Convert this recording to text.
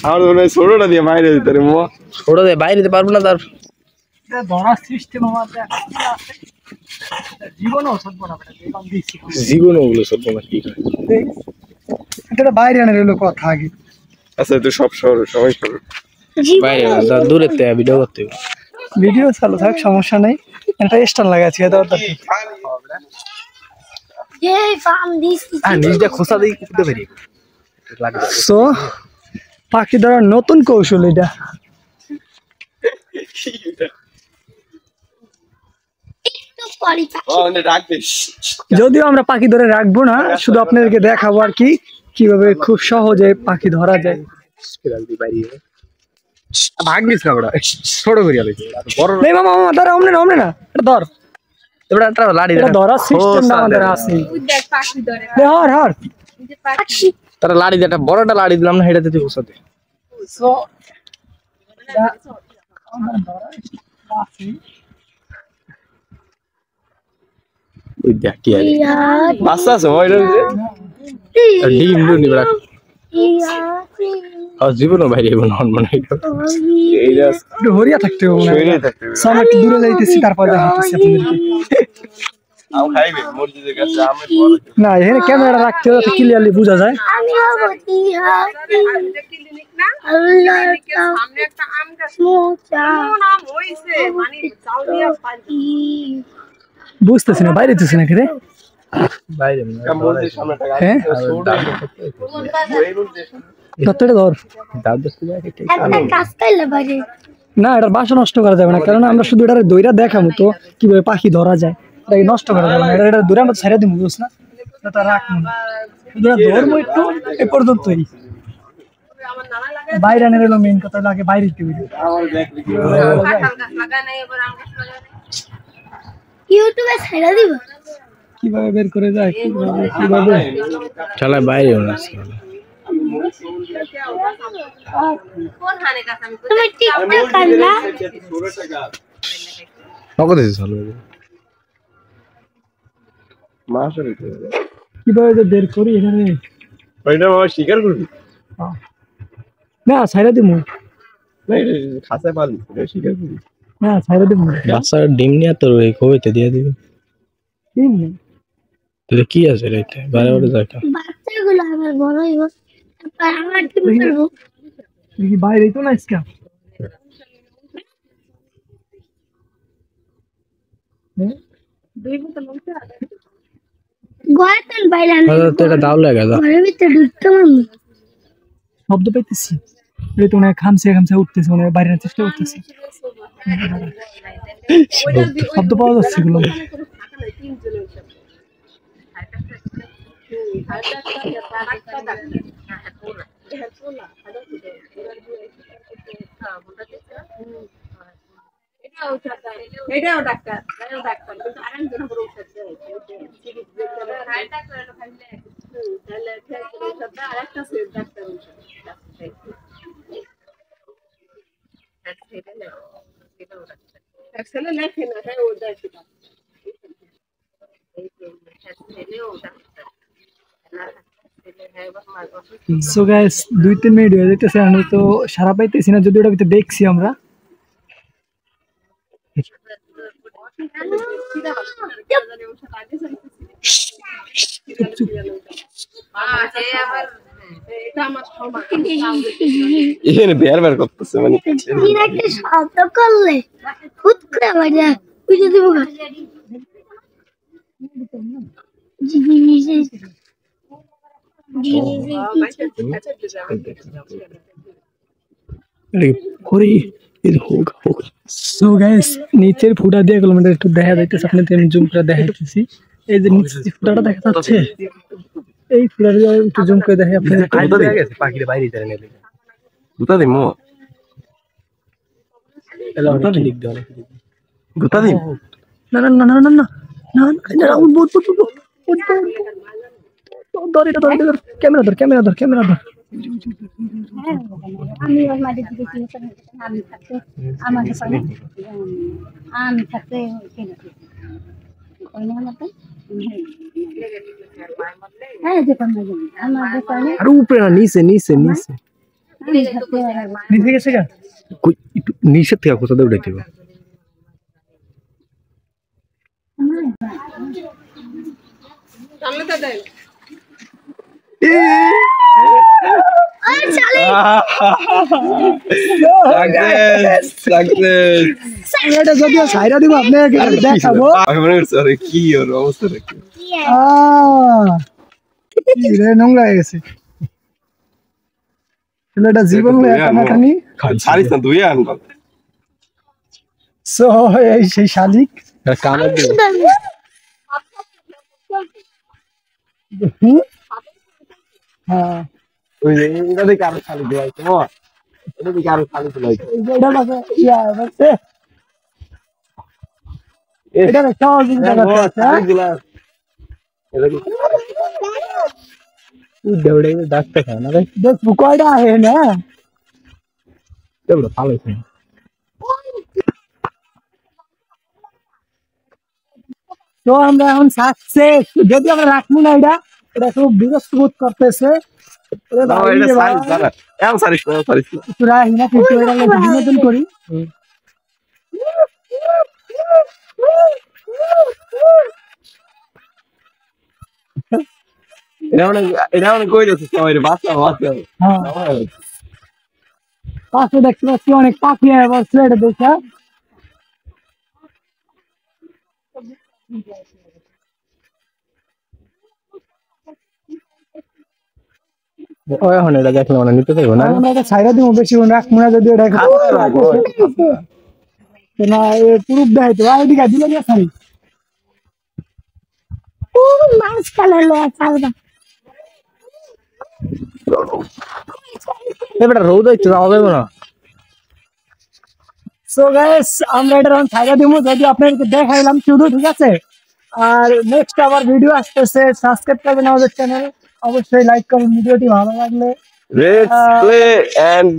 আমার মনে হয় ছোটটা দিয়ে বাইরে দিতে রে মো ছোট দিয়ে বাইরে দিতে পারবো না তার ধরার সিস্টেম আমাদের জীবনও চলবো না জীবন ওগুলো চলবো না কি করে এটা বাইরে আনে রইলো কথা আগে আচ্ছা তো সব শহর সবাই শহর বাইরে না দূরের থেকে ভিডিও করতে হবে ভিডিও চালু থাক সমস্যা নেই এটা স্টার লাগাচ্ছি এটা নিজটা খোসা দিয়ে কুটতে পারি সো পাখি ধরার নতুন কৌশল এটা যদিও আমরা পাখি ধরে রাখবো না শুধু আপনাদেরকে দেখাবো আর কি কিভাবে খুব সহজে পাখি ধরা যায় ভাগ্যিস না ওটা ছোট করিয়া বড় এই মামা মামা ধর অমনে না এটা ধর এবার একটা লাড়ি এটা ধরার সিস্টেম না আমাদের আছে হর হর তারা লাড়ি দিয়ে একটা বড় একটা লাড়ি দিলাম না হেঁটে দিতে বসাতে সো ওই দেখ কি আছে বাচ্চা আছে ওই ডিম লুনি বড় আর জীবনও বাইরে এবং নন মানে এইটা একটু হরিয়া থাকতে হবে শরীরে থাকতে সামনে একটু দূরে যাইতেছি তারপর দেখাচ্ছি আপনাদেরকে আও খাইবে মসজিদের কাছে আমি না এখানে ক্যামেরা রাখতে হবে ক্লিয়ারলি বোঝা যায় বুঝতেছি না বাইরে যেতেছি নাকি রে বাইরে মসজিদের সামনে টাকা হ্যাঁ কতটা ধর দাও দস্তি যায় ঠিক না এটা বাসা নষ্ট করা যাবে না কারণ আমরা শুধু এটা দইরা দেখাবো তো কিভাবে পাখি ধরা যায় এটা নষ্ট করা যাবে না এটা দইরা আমরা ছেড়ে দিব বুঝছ না এটা রাখবো না শুধু ধর্ম একটু এ পর্যন্তই বাইরে আনে রইলো মেইন কথা লাগে বাইরে দিতে হবে ইউটিউবে ছেড়ে দিব কিভাবে বের করে যায় কিভাবে চলা বাইরে না তুমি টিকটক করলা নগদ আছে চলো মাসের কিভাবে যে বের করি এখানে ওইটা বাবা স্বীকার করবি না ছাইরা দিব না এটা খাসা পারবি এটা স্বীকার করবি না ছাইরা দিব বাচ্চার ডিম নিয়ে তোর ওই কবিতে দিয়ে দিবি তোর কি আছে রে এটা বারে বারে দেখা বাচ্চাগুলো আবার বড় হইব তারপর আমার টিম করব দেখি বাইরে তো না ইসকা গোয়াতন বাইলান তো এটা দাও লাগা দাও ঘরের ভিতরে ঢুকতে পারবো শব্দ পাইতেছি এই তো না খামছে উঠতেছে মানে বাইরের চেষ্টা করতেছি শব্দ পাওয়া যাচ্ছে গুলো এটাও ডাক্তার কিন্তু আরেকজন বড় উঠছে আরেকটা ডাক্তার ছেলে লেখে না হ্যাঁ ও দেখে সো গাইস 2-3 মিনিট হয়ে যাইতেছে আমি তো সারা পাইতেছি না যদি ওটা ভিতরে দেখছি আমরা এখানে বের করতেছে মানে একটা শব্দ করলে খুদ করে বাজা বুঝে দেবো সো গাইস নিচের ফুটা দিয়ে গেল মানে একটু দেখা যাইতেছে আপনাদের আমি জুম করে দেখাইতেছি এই যে নিচের ফুটাটা দেখা যাচ্ছে এই ফুটাটা একটু জুম করে দেখাই আপনাদের পাখির বাইরে যায় না গুতা দিই মো গুতা দিই না না না না না না না না উঠ ধর ক্যামেরা ধর আমি ওর মাঝে দিকে আমি থাকতে আমাকে আমি থাকতে হ্যাঁ দোকান না জানি আমার দোকানে আর উপরে না, নিচে নিচে নিচে নিচে গেছে গা কই একটু নিচে থেকে কোথা দিয়ে উঠাইতে হবে? সামনে তো দেন ওই শালি সাকসেস এটা যদিও ছাইরা দিব আপনাকে দেখাবো আমি মনে করছি আরে কি ওর অবস্থা দেখি কি রে নোংরা হয়ে গেছে ছেলেটা জীবন লয়ে টানাটানি সারিস না তুই আনবা সো এই সেই শালিক এটা কামড় দিও। হ্যাঁ ওই যে এটা দেখে আরো খালি দেওয়াই তো এটা দেখে আরো খালি দেওয়াই এটা বাসা ইয়া বাসে এটা সহজ উঠে উঠে ডাকতে খায় না রে, দেখ কয়টা আহে না এগুলো ভালো হয়েছে। তো আমরা এখন সাকসেস যদি আমরা রাখবো না এটা এটা খুব বিরক্ত বোধ করতেছে ওরে না ভাই এটা রে ভাই, সারিস না এমন সারিস না একটু রাখি না একটু এটা একটু বিনোদন করি এটা অনেক কই যাচ্ছে সবাই রে বাচ্চা বাচ্চা হ্যাঁ পাশে দেখতে পাচ্ছি অনেক পাখি বসছে এটা দেখা ও এখন এটা দেখলে মানে নিতে দেবো না। আমরা এটা ছাইরা দিব বেশি রাখবো না যদি এটা না প্রুফ দেয় তো এদিকে দিল না খালি ও মাছ কালো লয়া চালবা এবারে রোদ হইতে যাওয়া যাবে না। সো গাইস আমরা এটা এখন ছাইরা দিব যদি আপনাদেরকে দেখাইলাম শুধু ঠিক আছে আর নেক্সট আবার ভিডিও আসতেছে সাবস্ক্রাইব করবেন আমাদের চ্যানেল অবশ্যই লাইক করুন ভিডিওটি ভালো লাগলে Let's play and